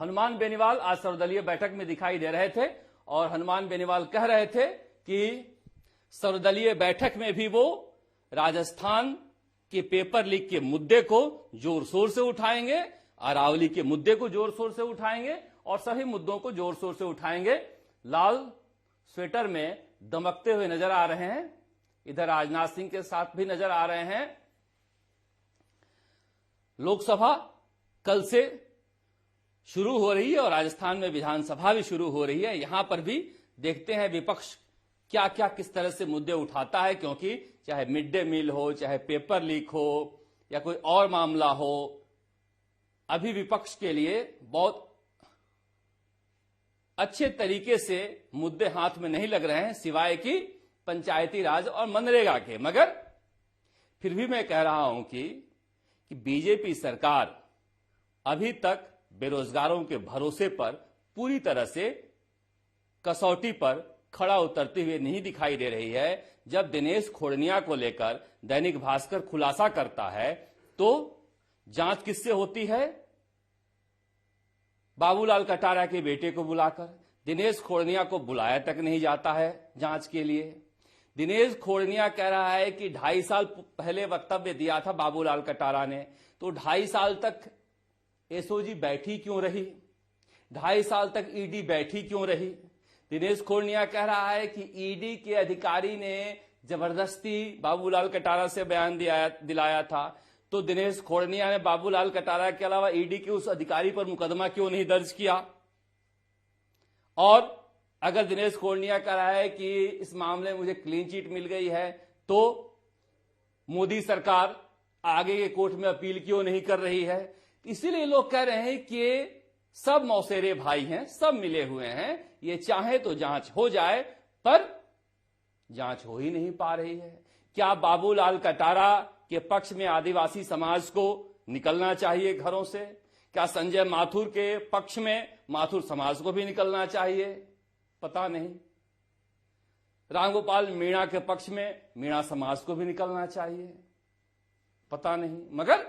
हनुमान बेनीवाल आज सर्वदलीय बैठक में दिखाई दे रहे थे और हनुमान बेनीवाल कह रहे थे कि सर्वदलीय बैठक में भी वो राजस्थान के पेपर लीक के मुद्दे को जोर शोर से उठाएंगे, अरावली के मुद्दे को जोर शोर से उठाएंगे और सभी मुद्दों को जोर शोर से उठाएंगे। लाल स्वेटर में दमकते हुए नजर आ रहे हैं, इधर राजनाथ सिंह के साथ भी नजर आ रहे हैं। लोकसभा कल से शुरू हो रही है और राजस्थान में विधानसभा भी शुरू हो रही है। यहां पर भी देखते हैं विपक्ष क्या क्या किस तरह से मुद्दे उठाता है, क्योंकि चाहे मिड डे मील हो, चाहे पेपर लीक हो या कोई और मामला हो, अभी विपक्ष के लिए बहुत अच्छे तरीके से मुद्दे हाथ में नहीं लग रहे हैं, सिवाय कि पंचायती राज और मनरेगा के। मगर फिर भी मैं कह रहा हूं कि बीजेपी सरकार अभी तक बेरोजगारों के भरोसे पर पूरी तरह से कसौटी पर खड़ा उतरते हुए नहीं दिखाई दे रही है। जब दिनेश खोड़निया को लेकर दैनिक भास्कर खुलासा करता है तो जांच किससे होती है? बाबूलाल कटारा के बेटे को बुलाकर। दिनेश खोड़निया को बुलाया तक नहीं जाता है जांच के लिए। दिनेश खोड़निया कह रहा है कि 2.5 साल पहले वक्तव्य दिया था बाबूलाल कटारा ने, तो 2.5 साल तक एसओजी बैठी क्यों रही? 2.5 साल तक ईडी बैठी क्यों रही? दिनेश खोड़निया कह रहा है कि ईडी के अधिकारी ने जबरदस्ती बाबूलाल कटारा से बयान दिलाया था, तो दिनेश खोड़निया ने बाबूलाल कटारा के अलावा ईडी के उस अधिकारी पर मुकदमा क्यों नहीं दर्ज किया? और अगर दिनेश खोड़निया कह रहा है कि इस मामले में मुझे क्लीन चिट मिल गई है, तो मोदी सरकार आगे के कोर्ट में अपील क्यों नहीं कर रही है? इसीलिए लोग कह रहे हैं कि सब मौसेरे भाई हैं, सब मिले हुए हैं, ये चाहे तो जांच हो जाए, पर जांच हो ही नहीं पा रही है। क्या बाबूलाल कटारा के पक्ष में आदिवासी समाज को निकलना चाहिए घरों से? क्या संजय माथुर के पक्ष में माथुर समाज को भी निकलना चाहिए? पता नहीं। रामगोपाल मीणा के पक्ष में मीणा समाज को भी निकलना चाहिए? पता नहीं। मगर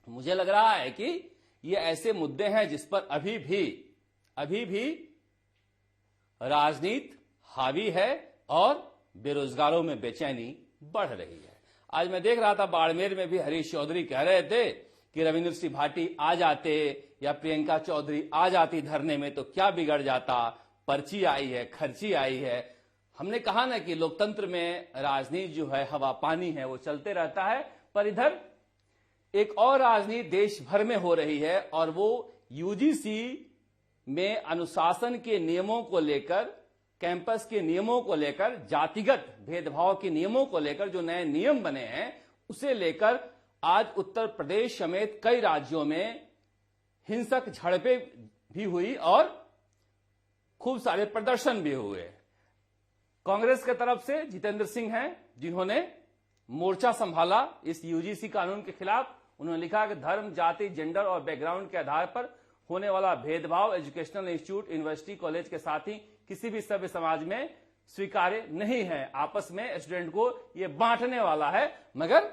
मुझे लग रहा है कि ये ऐसे मुद्दे हैं जिस पर अभी भी राजनीति हावी है और बेरोजगारों में बेचैनी बढ़ रही है। आज मैं देख रहा था बाड़मेर में भी हरीश चौधरी कह रहे थे कि रविंद्र सिंह भाटी आ जाते या प्रियंका चौधरी आ जाती धरने में तो क्या बिगड़ जाता, पर्ची आई है, खर्ची आई है। हमने कहा ना कि लोकतंत्र में राजनीति जो है हवा पानी है, वो चलते रहता है, पर इधर एक और राजनीति देश भर में हो रही है और वो यूजीसी में अनुशासन के नियमों को लेकर, कैंपस के नियमों को लेकर, जातिगत भेदभाव के नियमों को लेकर जो नए नियम बने हैं उसे लेकर आज उत्तर प्रदेश समेत कई राज्यों में हिंसक झड़पें भी हुई और खूब सारे प्रदर्शन भी हुए। कांग्रेस की तरफ से जितेंद्र सिंह हैं जिन्होंने मोर्चा संभाला इस यूजीसी कानून के खिलाफ। उन्होंने लिखा कि धर्म, जाति, जेंडर और बैकग्राउंड के आधार पर होने वाला भेदभाव एजुकेशनल इंस्टीट्यूट, यूनिवर्सिटी, कॉलेज के साथ ही किसी भी सभ्य समाज में स्वीकार्य नहीं है। आपस में स्टूडेंट को यह बांटने वाला है। मगर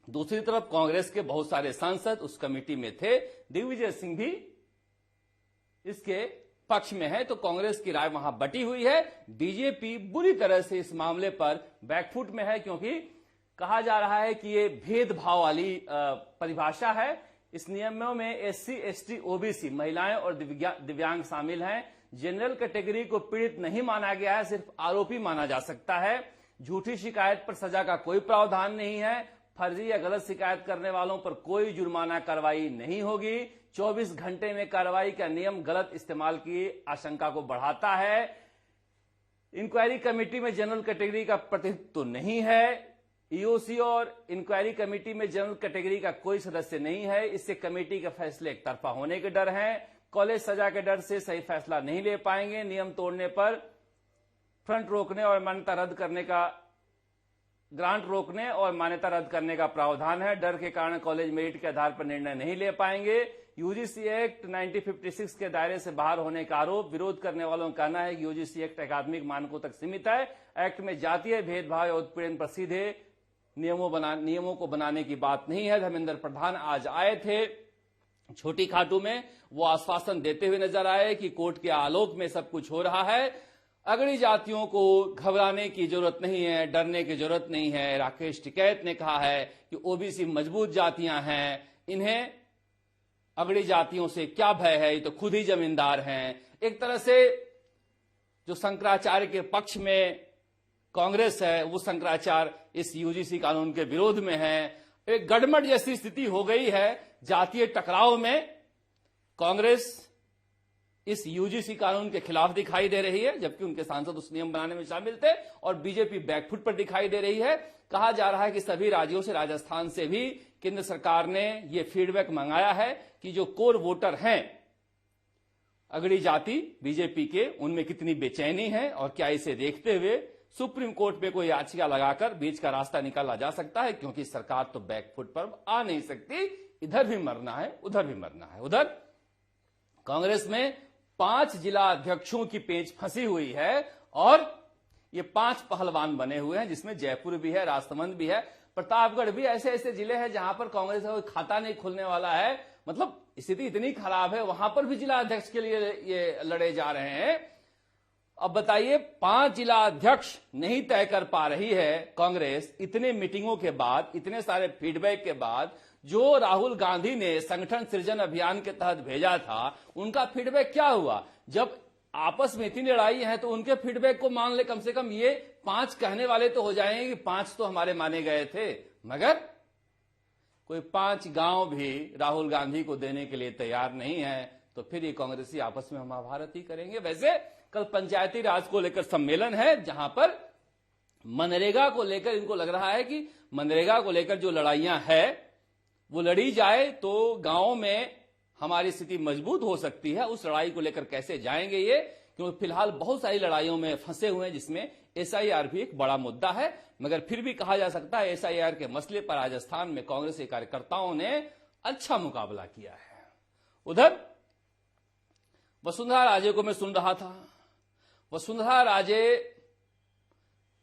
दूसरी तरफ कांग्रेस के बहुत सारे सांसद उस कमेटी में थे। दिग्विजय सिंह भी इसके पक्ष में है, तो कांग्रेस की राय वहां बटी हुई है। बीजेपी बुरी तरह से इस मामले पर बैकफुट में है, क्योंकि कहा जा रहा है कि ये भेदभाव वाली परिभाषा है। इस नियमों में एससी, एसटी, ओबीसी, महिलाएं और दिव्यांग शामिल हैं। जनरल कैटेगरी को पीड़ित नहीं माना गया है, सिर्फ आरोपी माना जा सकता है। झूठी शिकायत पर सजा का कोई प्रावधान नहीं है। फर्जी या गलत शिकायत करने वालों पर कोई जुर्माना कार्रवाई नहीं होगी। 24 घंटे में कार्रवाई का नियम गलत इस्तेमाल की आशंका को बढ़ाता है। इंक्वायरी कमेटी में जनरल कैटेगरी का प्रतिनिधित्व तो नहीं है। ईओसी और इंक्वायरी कमेटी में जनरल कैटेगरी का कोई सदस्य नहीं है। इससे कमेटी के फैसले एक तरफा होने के डर हैं। कॉलेज सजा के डर से सही फैसला नहीं ले पाएंगे। नियम तोड़ने पर फ्रंट रोकने और मान्यता रद्द करने का, ग्रांट रोकने और मान्यता रद्द करने का प्रावधान है। डर के कारण कॉलेज मेरिट के आधार पर निर्णय नहीं ले पाएंगे। यूजीसी एक्ट 1956 के दायरे से बाहर होने का आरोप। विरोध करने वालों का कहना है कि यूजीसी एक्ट अकादमिक मानकों तक सीमित है। एक्ट में जातीय भेदभाव या उत्पीड़न पर सीधे नियमों को बनाने की बात नहीं है। धर्मेंद्र प्रधान आज आए थे छोटी खाटू में वो आश्वासन देते हुए नजर आए कि कोर्ट के आलोक में सब कुछ हो रहा है, अगड़ी जातियों को घबराने की जरूरत नहीं है, डरने की जरूरत नहीं है। राकेश टिकैत ने कहा है कि ओबीसी मजबूत जातियां हैं, इन्हें अगड़ी जातियों से क्या भय है, ये तो खुद ही जमींदार हैं। एक तरह से जो शंकराचार्य के पक्ष में कांग्रेस है, वो शंकराचार्य इस यूजीसी कानून के विरोध में है। एक गड़बड़ जैसी स्थिति हो गई है। जातीय टकराव में कांग्रेस इस यूजीसी कानून के खिलाफ दिखाई दे रही है, जबकि उनके सांसद उस नियम बनाने में शामिल थे, और बीजेपी बैकफुट पर दिखाई दे रही है। कहा जा रहा है कि सभी राज्यों से, राजस्थान से भी केंद्र सरकार ने यह फीडबैक मंगाया है कि जो कोर वोटर हैं अगड़ी जाति बीजेपी के, उनमें कितनी बेचैनी है, और क्या इसे देखते हुए सुप्रीम कोर्ट में कोई याचिका लगाकर बीच का रास्ता निकाला जा सकता है, क्योंकि सरकार तो बैकफुट पर आ नहीं सकती। इधर भी मरना है, उधर भी मरना है। उधर कांग्रेस में 5 जिला अध्यक्षों की पेंच फंसी हुई है, और ये 5 पहलवान बने हुए हैं, जिसमें जयपुर भी है, राजसमंद भी है, प्रतापगढ़ भी। ऐसे ऐसे जिले हैं जहां पर कांग्रेस का कोई खाता नहीं खुलने वाला है। मतलब स्थिति इतनी खराब है, वहां पर भी जिला अध्यक्ष के लिए ये लड़े जा रहे हैं। अब बताइए, 5 जिला अध्यक्ष नहीं तय कर पा रही है कांग्रेस, इतने मीटिंगों के बाद, इतने सारे फीडबैक के बाद। जो राहुल गांधी ने संगठन सृजन अभियान के तहत भेजा था, उनका फीडबैक क्या हुआ? जब आपस में इतनी लड़ाई है तो उनके फीडबैक को मान ले, कम से कम ये 5 कहने वाले तो हो जाएंगे कि 5 तो हमारे माने गए थे, मगर कोई 5 गांव भी राहुल गांधी को देने के लिए तैयार नहीं है, तो फिर ये कांग्रेसी आपस में महाभारत ही करेंगे। वैसे कल पंचायती राज को लेकर सम्मेलन है, जहां पर मनरेगा को लेकर इनको लग रहा है कि मनरेगा को लेकर जो लड़ाइयां है वो लड़ी जाए तो गांव में हमारी स्थिति मजबूत हो सकती है। उस लड़ाई को लेकर कैसे जाएंगे ये, क्योंकि फिलहाल बहुत सारी लड़ाइयों में फंसे हुए हैं, जिसमें एसआईआर भी एक बड़ा मुद्दा है। मगर फिर भी कहा जा सकता है एसआईआर के मसले पर राजस्थान में कांग्रेस के कार्यकर्ताओं ने अच्छा मुकाबला किया है। उधर वसुंधरा राजे को मैं सुन रहा था। वसुंधरा राजे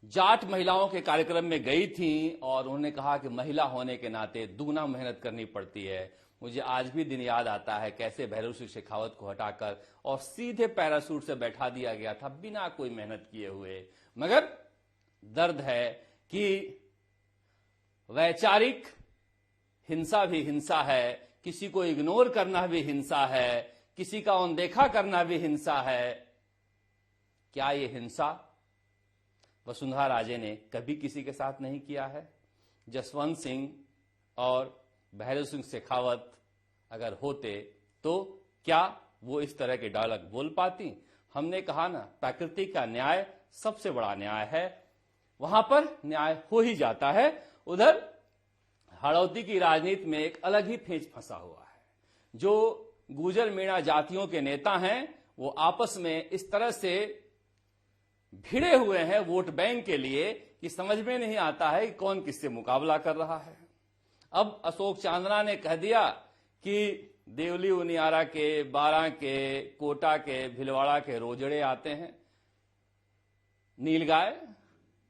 जाट महिलाओं के कार्यक्रम में गई थी, और उन्होंने कहा कि महिला होने के नाते दुगना मेहनत करनी पड़ती है। मुझे आज भी दिन याद आता है कैसे भैरव सिंह शेखावत को हटाकर और सीधे पैरासूट से बैठा दिया गया था, बिना कोई मेहनत किए हुए। मगर दर्द है कि वैचारिक हिंसा भी हिंसा है, किसी को इग्नोर करना भी हिंसा है, किसी का अनदेखा करना भी हिंसा है। क्या ये हिंसा वसुंधरा राजे ने कभी किसी के साथ नहीं किया है? जसवंत सिंह और भैरव सिंह शेखावत अगर होते तो क्या वो इस तरह के डायलॉग बोल पाती? हमने कहा ना, प्रकृति का न्याय सबसे बड़ा न्याय है, वहां पर न्याय हो ही जाता है। उधर हाड़ौती की राजनीति में एक अलग ही फेंच फंसा हुआ है। जो गुर्जर मीणा जातियों के नेता हैं वो आपस में इस तरह से भिड़े हुए हैं वोट बैंक के लिए कि समझ में नहीं आता है कि कौन किससे मुकाबला कर रहा है। अब अशोक चांदना ने कह दिया कि देवली उनियारा के, बारां के, कोटा के, भिलवाड़ा के रोजड़े आते हैं नीलगाय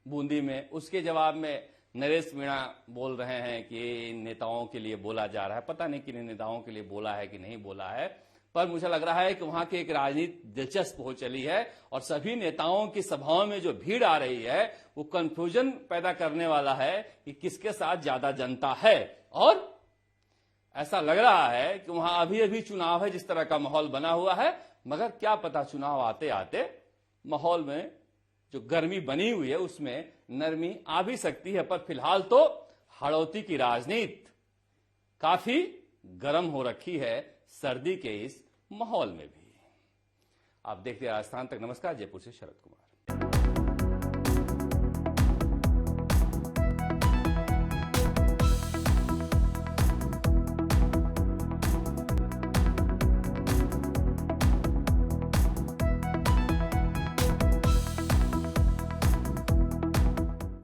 बूंदी में। उसके जवाब में नरेश मीणा बोल रहे हैं कि इन नेताओं के लिए बोला जा रहा है। पता नहीं किन नेताओं के लिए बोला है कि नहीं बोला है, पर मुझे लग रहा है कि वहां की एक राजनीति दिलचस्प हो चली है, और सभी नेताओं की सभाओं में जो भीड़ आ रही है वो कंफ्यूजन पैदा करने वाला है कि किसके साथ ज्यादा जनता है। और ऐसा लग रहा है कि वहां अभी अभी चुनाव है, जिस तरह का माहौल बना हुआ है, मगर क्या पता चुनाव आते आते माहौल में जो गर्मी बनी हुई है उसमें नरमी आ भी सकती है। पर फिलहाल तो हाड़ौती की राजनीति काफी गर्म हो रखी है सर्दी के इस माहौल में भी। आप देखते हैं राजस्थान तक। नमस्कार, जयपुर से शरद कुमार।